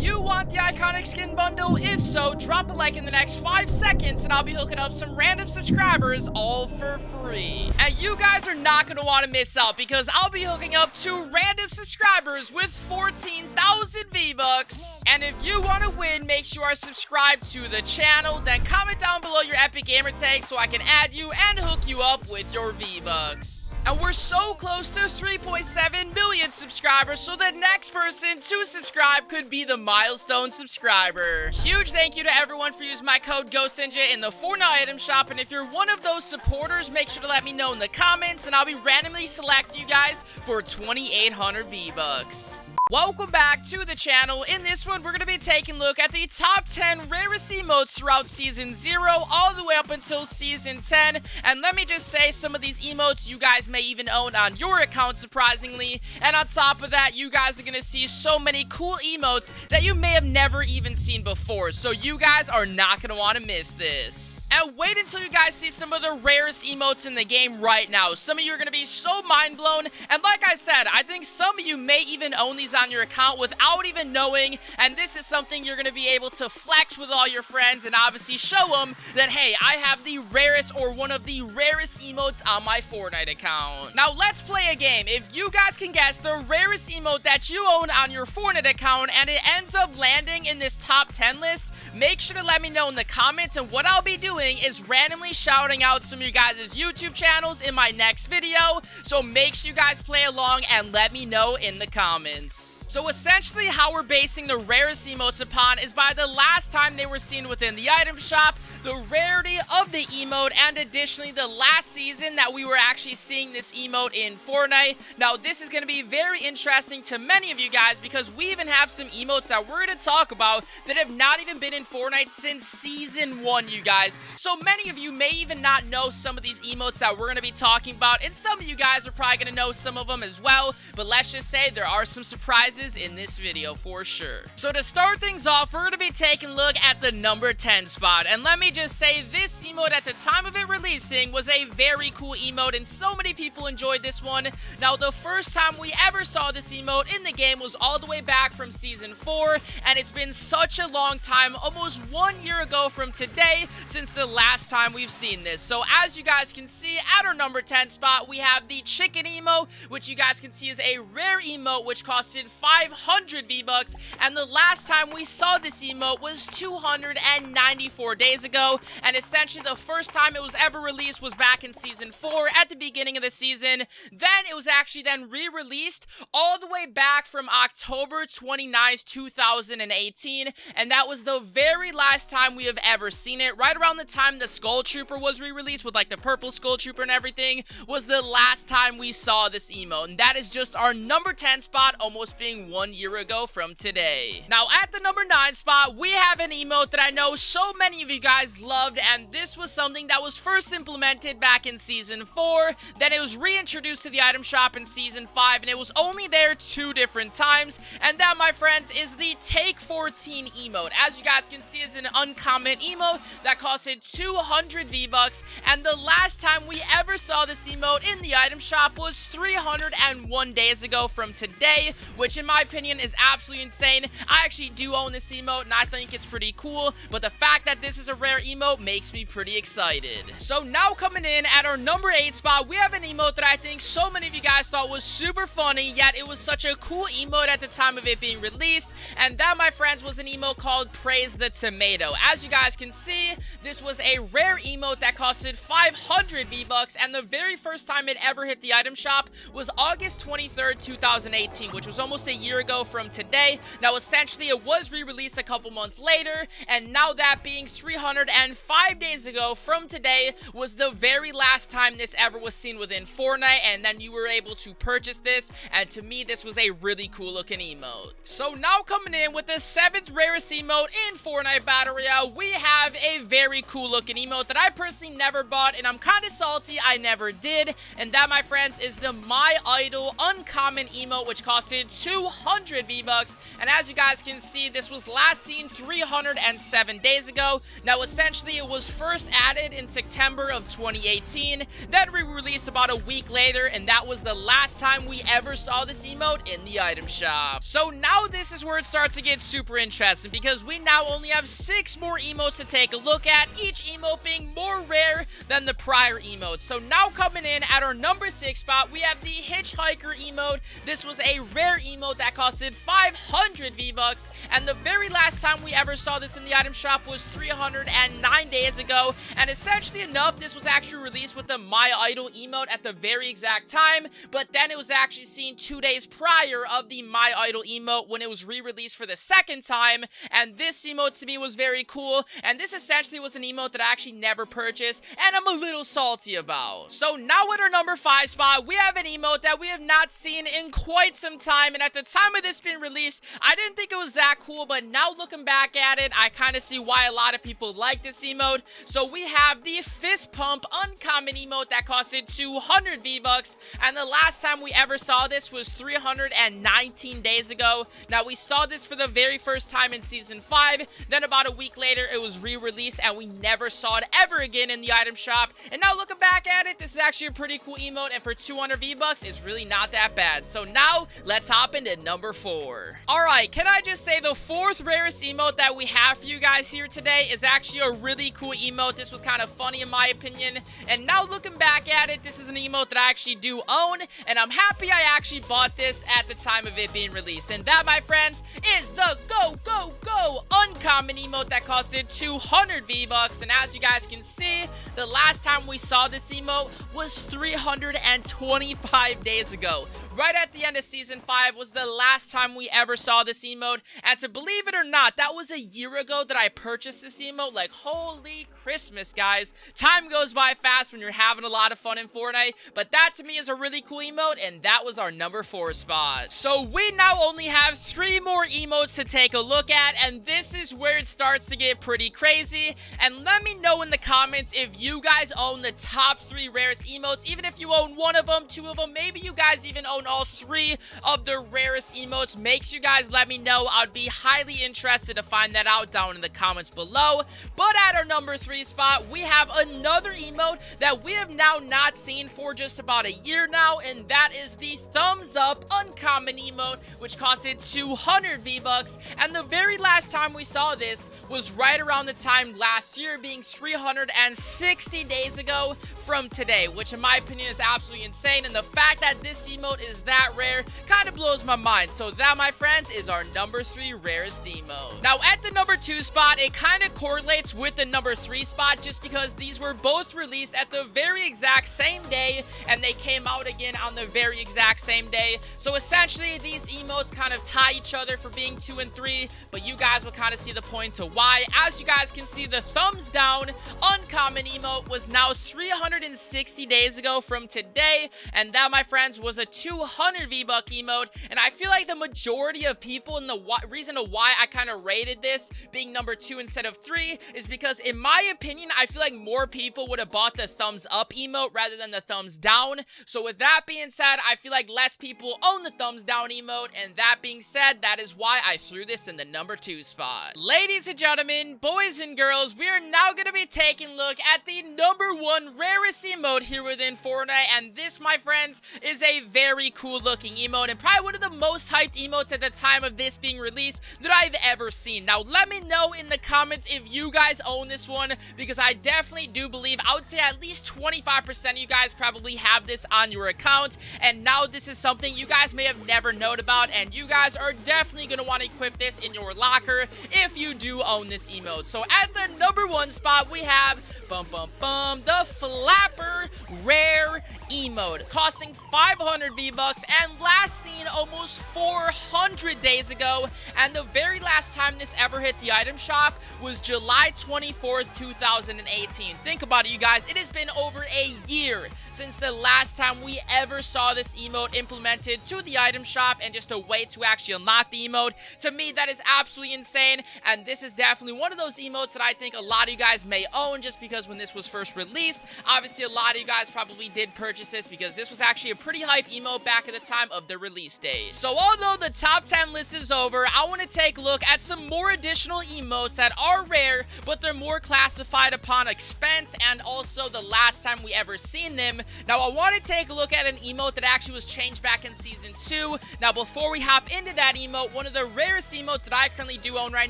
you want the iconic skin bundle? If so, drop a like in the next 5 seconds and I'll be hooking up some random subscribers all for free. And you guys are not going to want to miss out because I'll be hooking up 2 random subscribers with 14,000 V-Bucks. And if you want to win, make sure you are subscribed to the channel, then comment down below your epic gamer tag so I can add you and hook you up with your V-Bucks. And we're so close to 3.7 million subscribers, so the next person to subscribe could be the milestone subscriber. Huge thank you to everyone for using my code GhostNinja in the Fortnite item shop, and if you're one of those supporters, make sure to let me know in the comments, and I'll be randomly selecting you guys for 2,800 V-Bucks. Welcome back to the channel. In this one, we're going to be taking a look at the top 10 rarest emotes throughout Season 0 all the way up until Season 10. And let me just say, some of these emotes you guys may even own on your account, surprisingly. And on top of that, you guys are going to see so many cool emotes that you may have never even seen before. So you guys are not going to want to miss this. And wait until you guys see some of the rarest emotes in the game right now. Some of you are going to be so mind blown. And like I said, I think some of you may even own these on your account without even knowing. And this is something you're going to be able to flex with all your friends and obviously show them that, hey, I have the rarest or one of the rarest emotes on my Fortnite account. Now let's play a game. If you guys can guess the rarest emote that you own on your Fortnite account and it ends up landing in this top 10 list, make sure to let me know in the comments, and what I'll be doing is randomly shouting out some of you guys' YouTube channels in my next video, so make sure you guys play along and let me know in the comments. So essentially how we're basing the rarest emotes upon is by the last time they were seen within the item shop, the rarity of the emote, and additionally the last season that we were actually seeing this emote in Fortnite. Now this is going to be very interesting to many of you guys because we even have some emotes that we're going to talk about that have not even been in Fortnite since Season 1, you guys. So many of you may even not know some of these emotes that we're going to be talking about, and some of you guys are probably going to know some of them as well, but let's just say there are some surprises in this video for sure. So to start things off, we're going to be taking a look at the number 10 spot, and let me just say this emote at the time of it releasing was a very cool emote and so many people enjoyed this one. Now the first time we ever saw this emote in the game was all the way back from Season 4, and it's been such a long time, almost 1 year ago from today, since the last time we've seen this. So as you guys can see, at our number 10 spot we have the chicken emote, which you guys can see is a rare emote which costed 500 V-Bucks, and the last time we saw this emote was 294 days ago, and essentially the first time it was ever released was back in Season 4 at the beginning of the season. Then it was actually then re-released all the way back from October 29th, 2018, and that was the very last time we have ever seen it. Right around the time the Skull Trooper was re-released with like the purple Skull Trooper and everything was the last time we saw this emote, and that is just our number 10 spot, almost being 1 year ago from today. Now at the number 9 spot we have an emote that I know so many of you guys loved, and this was something that was first implemented back in Season 4, then it was reintroduced to the item shop in Season 5, and it was only there 2 different times, and that, my friends, is the Take 14 emote. As you guys can see, is an uncommon emote that costed 200 V-Bucks, and the last time we ever saw this emote in the item shop was 301 days ago from today, which in my opinion is absolutely insane. I actually do own this emote and I think it's pretty cool, but the fact that this is a rare emote makes me pretty excited. So now coming in at our number 8 spot, we have an emote that I think so many of you guys thought was super funny, yet it was such a cool emote at the time of it being released, and that, my friends, was an emote called Praise the Tomato. As you guys can see, this was a rare emote that costed 500 V-Bucks, and the very first time it ever hit the item shop was August 23rd, 2018, which was almost a year ago from today. Now essentially it was re-released a couple months later, and now that being 305 days ago from today was the very last time this ever was seen within Fortnite, and then you were able to purchase this, and to me this was a really cool looking emote. So now coming in with the 7th rarest emote in Fortnite Battle Royale, we have a very cool looking emote that I personally never bought, and I'm kind of salty I never did, and that, my friends, is the My Idol uncommon emote, which costed 2 200 V-Bucks. And as you guys can see, this was last seen 307 days ago. Now, essentially, it was first added in September of 2018, then re-released about a week later, and that was the last time we ever saw this emote in the item shop. So now this is where it starts to get super interesting, because we now only have 6 more emotes to take a look at, each emote being more rare than the prior emotes. So now coming in at our number 6 spot, we have the Hitchhiker emote. This was a rare emote that costed 500 V-Bucks, and the very last time we ever saw this in the item shop was 309 days ago. And essentially enough, this was actually released with the My Idol emote at the very exact time, but then it was actually seen 2 days prior of the My Idol emote when it was re-released for the second time. And this emote to me was very cool, and this essentially was an emote that I actually never purchased, and I'm a little salty about. So now at our number 5 spot, we have an emote that we have not seen in quite some time, and at the time of this being released, I didn't think it was that cool, but now looking back at it, I kind of see why a lot of people like this emote. So we have the Fist Pump uncommon emote that costed 200 V-Bucks, and the last time we ever saw this was 319 days ago. Now, we saw this for the very first time in Season 5, then about a week later, it was re-released, and we never saw it ever again in the item shop. And now looking back at it, this is actually a pretty cool emote, and for 200 V-Bucks, it's really not that bad. So now, let's hop into number 4. Alright, can I just say the 4th rarest emote that we have for you guys here today is actually a really cool emote. This was kind of funny in my opinion, and now looking back at it, this is an emote that I actually do own, and I'm happy I actually bought this at the time of it being released. And that, my friends, is the Go Go Go uncommon emote that costed 200 V-Bucks. And as you guys can see, the last time we saw this emote was 325 days ago. Right at the end of Season 5 was the last time we ever saw this emote, and to believe it or not, that was a year ago that I purchased this emote. Like, holy Christmas, guys. Time goes by fast when you're having a lot of fun in Fortnite, but that to me is a really cool emote, and that was our number 4 spot. So we now only have 3 more emotes to take a look at, and this is where it starts to get pretty crazy. And let me know in the comments if you guys own the top 3 rarest emotes, even if you own 1 of them, 2 of them, maybe you guys even own all 3 of the rarest emotes. Make sure you guys let me know. I'd be highly interested to find that out down in the comments below. But at our number 3 spot, we have another emote that we have now not seen for just about a year now, and that is the Thumbs Up uncommon emote, which costed 200 V-Bucks. And the very last time we saw this was right around the time last year, being 360 days ago from today, which in my opinion is absolutely insane. And the fact that this emote is that rare kind of blows my mind. So that, my friends, is our number 3 rarest emote. Now at the number 2 spot, it kind of correlates with the number 3 spot, just because these were both released at the very exact same day, and they came out again on the very exact same day. So essentially these emotes kind of tie each other for being 2 and 3, but you guys will kind of see the point to why. As you guys can see, the Thumbs Down uncommon emote was now 360 days ago from today, and that, my friends, was a 200 V-Buck emote. And I feel like the majority of people, and the reason of why I kind of rated this being number 2 instead of 3 is because, in my opinion, I feel like more people would have bought the Thumbs Up emote rather than the Thumbs Down. So with that being said, I feel like less people own the Thumbs Down emote, and that being said, that is why I threw this in the number 2 spot. Ladies and gentlemen, boys and girls, we are now going to be taking a look at the number 1 rarest emote here within Fortnite, and this, my friends, is a very cool looking emote, and probably one of the most hyped emotes at the time of this being released that I've ever seen. Now let me know in the comments if you guys own this one, because I definitely do believe, I would say at least 25% of you guys probably have this on your account, and now this is something you guys may have never known about, and you guys are definitely going to want to equip this in your locker if you do own this emote. So at the number 1 spot, we have the Flapper Rare emote, costing 500 V-Bucks and last seen almost 400 days ago. And the very last time this ever hit the item shop was July 24th, 2018. Think about it, you guys. It has been over a year since the last time we ever saw this emote implemented to the item shop and just a way to actually unlock the emote. To me, that is absolutely insane, and this is definitely one of those emotes that I think a lot of you guys may own, just because when this was first released, obviously a lot of you guys probably did purchase this because this was actually a pretty hype emote back at the time of the release date. So although the top 10 list is over, I want to take a look at some more additional emotes that are rare, but they're more classified upon expense and also the last time we ever seen them. Now I want to take a look at an emote that actually was changed back in Season 2. Now before we hop into that emote, one of the rarest emotes that I currently do own right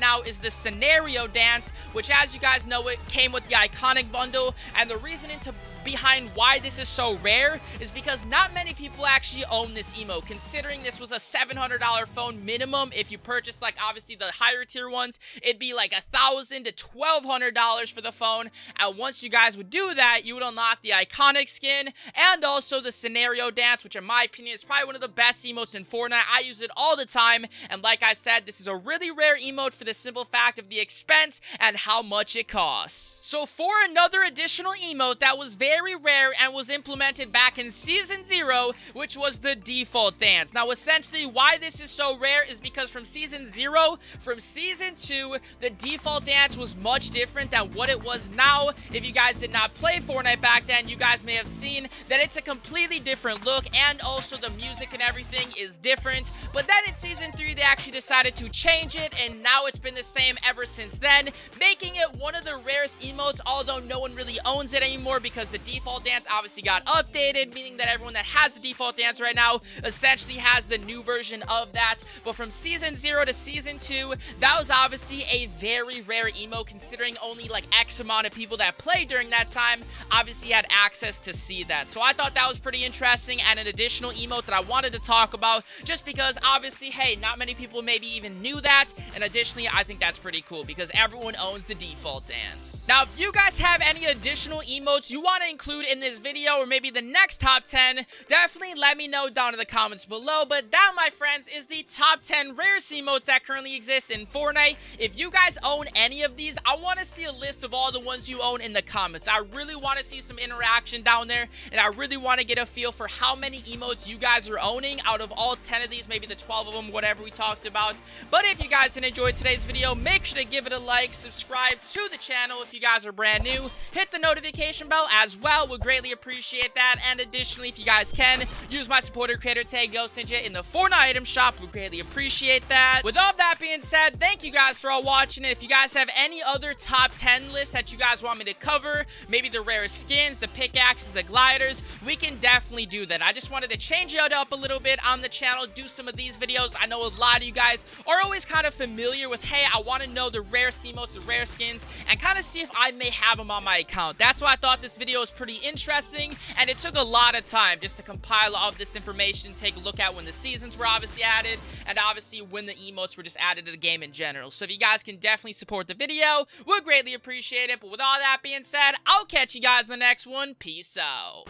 now is the Scenario Dance, which as you guys know, it came with the iconic bundle, and the reason behind why this is so rare is because not many people actually own this emote, considering this was a $700 phone minimum. If you purchase like obviously the higher tier ones, it'd be like $1,000 to $1,200 for the phone, and once you guys would do that, you would unlock the iconic skin and also the Scenario Dance, which in my opinion is probably one of the best emotes in Fortnite. I use it all the time, and like I said, this is a really rare emote for the simple fact of the expense and how much it costs. So for another additional emote that was very rare and was implemented back in Season 0, which was the default dance. Now essentially why this is so rare is because from Season 0, from Season 2, the default dance was much different than what it was now. If you guys did not play Fortnite back then, you guys may have seen that it's a completely different look, and also the music and everything is different. But then in Season 3, they actually decided to change it, and now it's been the same ever since then, making it one of the rarest emotes, although no one really owns it anymore because the default dance obviously got updated, meaning that everyone that has the default dance right now essentially has the new version of that. But from Season 0 to Season 2, that was obviously a very rare emote, considering only like X amount of people that played during that time obviously had access to see that. So I thought that was pretty interesting and an additional emote that I wanted to talk about, just because obviously, hey, not many people maybe even knew that, and additionally I think that's pretty cool because everyone owns the default dance. Now if you guys have any additional emotes you want to include in this video or maybe the next top 10, definitely let me know down in the comments below. But that, my friends, is the top 10 rarest emotes that currently exist in Fortnite. If you guys own any of these, I want to see a list of all the ones you own in the comments. I really want to see some interaction down there, and I really want to get a feel for how many emotes you guys are owning out of all 10 of these, maybe the 12 of them, whatever we talked about. But if you guys did enjoy today's video, make sure to give it a like, subscribe to the channel if you guys are brand new, hit the notification bell as well, would greatly appreciate that. And additionally, if you guys can, use my supporter creator tag GhostNinja in the Fortnite item shop, would greatly appreciate that. With all that being said, thank you guys for all watching. And if you guys have any other top 10 lists that you guys want me to cover, maybe the rarest skins, the pickaxes, the gliders, we can definitely do that. I just wanted to change it up a little bit on the channel, do some of these videos. I know a lot of you guys are always kind of familiar with, hey, I want to know the rare emotes, the rare skins, and kind of see if I may have them on my account. That's why I thought this video was pretty interesting, and it took a lot of time just to compile all of this information, take a look at when the seasons were obviously added, and obviously when the emotes were just added to the game in general. So if you guys can definitely support the video, we'll greatly appreciate it. But with all that being said, I'll catch you guys in the next one. Peace out.